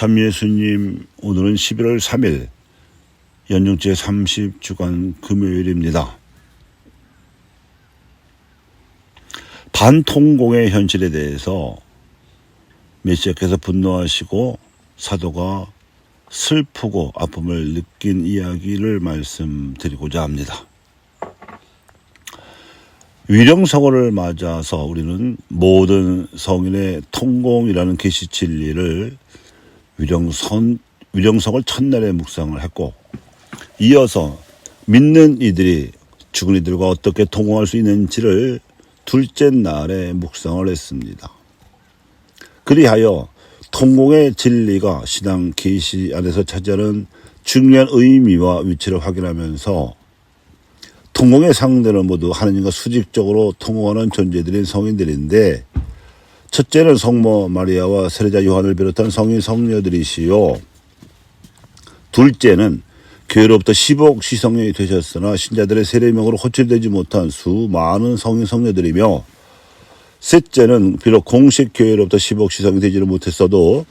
참 예수님, 오늘은 11월 3일 연중제 30주간 금요일입니다. 반통공의 현실에 대해서 메시아께서 분노하시고 사도가 슬프고 아픔을 느낀 이야기를 말씀드리고자 합니다. 위령성어를 맞아서 우리는 모든 성인의 통공이라는 계시 진리를 위령성을 첫날에 묵상을 했고, 이어서 믿는 이들이 죽은 이들과 어떻게 통공할 수 있는지를 둘째 날에 묵상을 했습니다. 그리하여 통공의 진리가 신앙 계시 안에서 차지하는 중요한 의미와 위치를 확인하면서 통공의 상대는 모두 하나님과 수직적으로 통공하는 존재들인 성인들인데, 첫째는 성모 마리아와 세례자 요한을 비롯한 성인 성녀들이시요, 둘째는 교회로부터 10억 시성령이 되셨으나 신자들의 세례명으로 호출되지 못한 수많은 성인 성녀들이며, 셋째는 비록 공식 교회로부터 10억 시성이 되지는 못했어도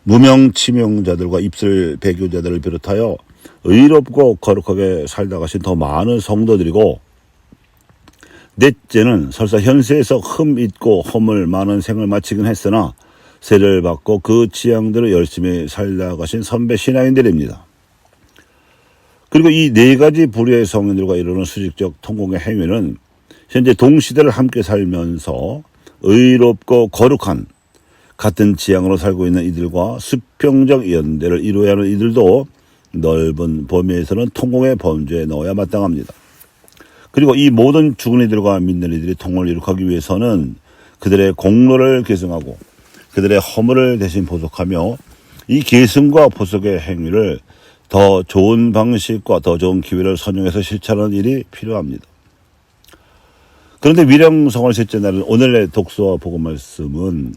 무명 치명자들과 입술 배교자들을 비롯하여 의롭고 거룩하게 살다 가신 더 많은 성도들이고, 넷째는 설사 현세에서 흠 있고 허물 많은 생을 마치긴 했으나 세례를 받고 그 지향대로 열심히 살다 가신 선배 신앙인들입니다. 그리고 이 네 가지 부류의 성인들과 이루는 수직적 통공의 행위는 현재 동시대를 함께 살면서 의롭고 거룩한 같은 지향으로 살고 있는 이들과 수평적 연대를 이루어야 하는 이들도 넓은 범위에서는 통공의 범죄에 넣어야 마땅합니다. 그리고 이 모든 죽은 이들과 믿는 이들이 통공을 이룩하기 위해서는 그들의 공로를 계승하고 그들의 허물을 대신 보속하며 이 계승과 보속의 행위를 더 좋은 방식과 더 좋은 기회를 선용해서 실천하는 일이 필요합니다. 그런데 위령성월 셋째 날은 오늘의 독서와 복음 말씀은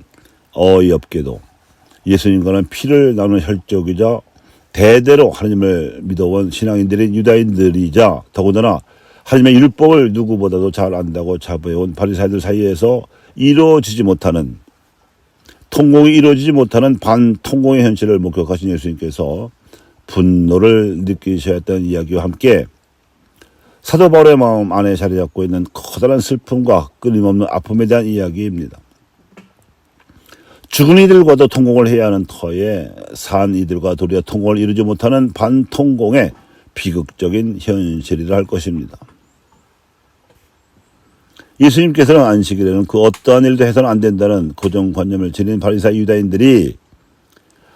어이없게도 예수님과는 피를 나눈 혈족이자 대대로 하나님을 믿어온 신앙인들인 유다인들이자 더군다나 하나님의 율법을 누구보다도 잘 안다고 자부해온 바리새인들 사이에서 이루어지지 못하는, 통공이 이루어지지 못하는 반통공의 현실을 목격하신 예수님께서 분노를 느끼셔야 했던 이야기와 함께 사도 바울의 마음 안에 자리 잡고 있는 커다란 슬픔과 끊임없는 아픔에 대한 이야기입니다. 죽은 이들과도 통공을 해야 하는 터에 산 이들과 도리어 통공을 이루지 못하는 반통공의 비극적인 현실이라 할 것입니다. 예수님께서는 안식일에는 그 어떠한 일도 해서는 안 된다는 고정관념을 지닌 바리새인 유다인들이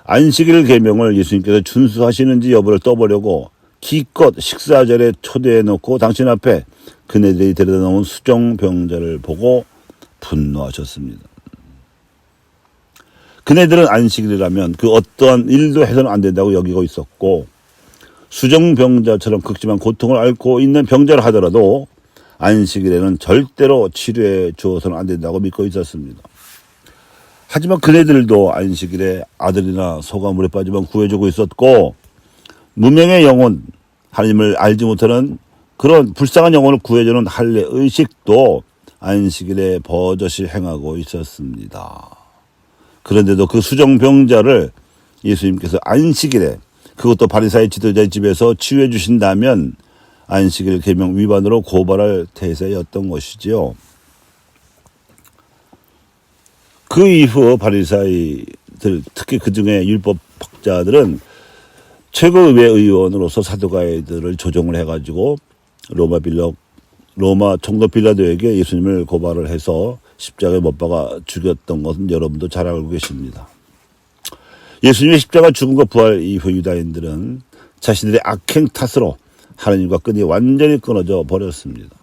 안식일 계명을 예수님께서 준수하시는지 여부를 떠보려고 기껏 식사 자리에 초대해놓고 당신 앞에 그네들이 데려다 놓은 수정병자를 보고 분노하셨습니다. 그네들은 안식일이라면 그 어떠한 일도 해서는 안 된다고 여기고 있었고, 수정병자처럼 극심한 고통을 앓고 있는 병자를 하더라도 안식일에는 절대로 치료해 주어서는 안 된다고 믿고 있었습니다. 하지만 그네들도 안식일에 아들이나 소가 물에 빠지면 구해주고 있었고, 무명의 영혼, 하나님을 알지 못하는 그런 불쌍한 영혼을 구해주는 할례 의식도 안식일에 버젓이 행하고 있었습니다. 그런데도 그 수정병자를 예수님께서 안식일에, 그것도 바리새인 지도자의 집에서 치유해 주신다면 안식일 계명 위반으로 고발할 태세였던 것이지요. 그 이후 바리새인들, 특히 그중에 율법학자들은 최고의회 의원으로서 사두가이들을 조종을 해가지고 로마 총독 빌라도에게 예수님을 고발을 해서 십자가에 못 박아 죽였던 것은 여러분도 잘 알고 계십니다. 예수님의 십자가 죽음과 부활 이후 유다인들은 자신들의 악행 탓으로 하나님과 끈이 완전히 끊어져 버렸습니다.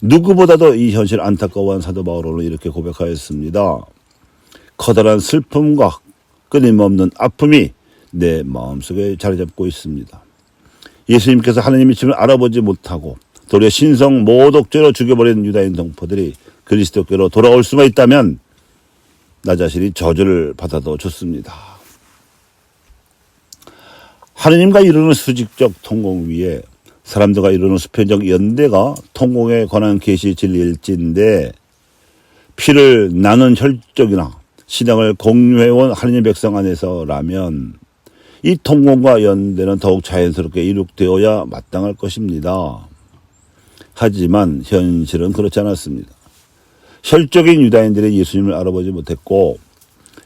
누구보다도 이 현실 안타까워한 사도 바울은 이렇게 고백하였습니다. 커다란 슬픔과 끊임없는 아픔이 내 마음속에 자리 잡고 있습니다. 예수님께서 하나님이심을 알아보지 못하고 도리어 신성 모독죄로 죽여버린 유다인 동포들이 그리스도께로 돌아올 수만 있다면 나 자신이 저주를 받아도 좋습니다. 하느님과 이루는 수직적 통공 위에 사람들과 이루는 수평적 연대가 통공에 관한 계시 진리일진데, 피를 나눈 혈족이나 신앙을 공유해온 하느님 백성 안에서라면 이 통공과 연대는 더욱 자연스럽게 이룩되어야 마땅할 것입니다. 하지만 현실은 그렇지 않았습니다. 혈적인 유다인들이 예수님을 알아보지 못했고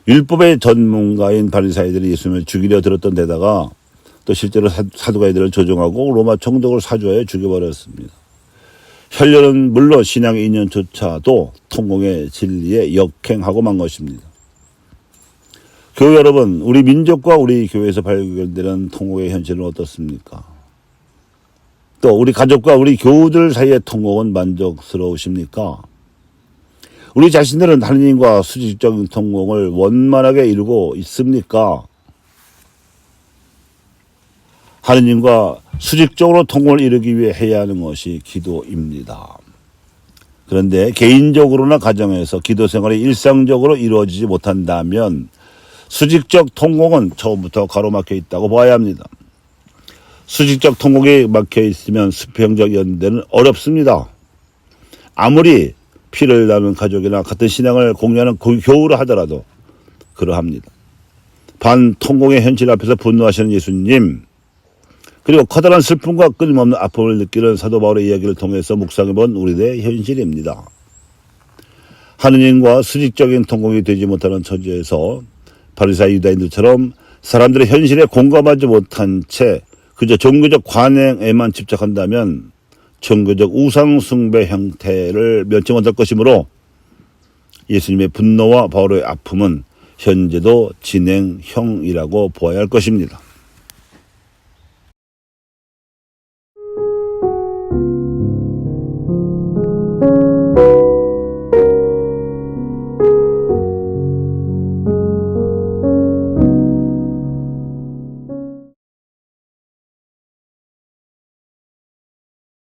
율법의 전문가인 바리사이들이 예수님을 죽이려 들었던 데다가 또 실제로 사두가이들을 조종하고 로마 총독을 사주하여 죽여버렸습니다. 혈련은 물론 신앙의 인연조차도 통공의 진리에 역행하고 만 것입니다. 교회 여러분, 우리 민족과 우리 교회에서 발견되는 통공의 현실은 어떻습니까? 또 우리 가족과 우리 교우들 사이의 통공은 만족스러우십니까? 우리 자신들은 하느님과 수직적인 통공을 원만하게 이루고 있습니까? 하느님과 수직적으로 통공을 이루기 위해 해야 하는 것이 기도입니다. 그런데 개인적으로나 가정에서 기도 생활이 일상적으로 이루어지지 못한다면 수직적 통공은 처음부터 가로막혀 있다고 봐야 합니다. 수직적 통공이 막혀 있으면 수평적 연대는 어렵습니다. 아무리 피를 나눈 가족이나 같은 신앙을 공유하는 교우라 하더라도 그러합니다. 반통공의 현실 앞에서 분노하시는 예수님, 그리고 커다란 슬픔과 끊임없는 아픔을 느끼는 사도 바울의 이야기를 통해서 묵상해본 우리들의 현실입니다. 하느님과 수직적인 통공이 되지 못하는 처지에서 바리사이 유다인들처럼 사람들의 현실에 공감하지 못한 채 그저 종교적 관행에만 집착한다면 종교적 우상숭배 형태를 면치 못할 것이므로 예수님의 분노와 바울의 아픔은 현재도 진행형이라고 보아야 할 것입니다.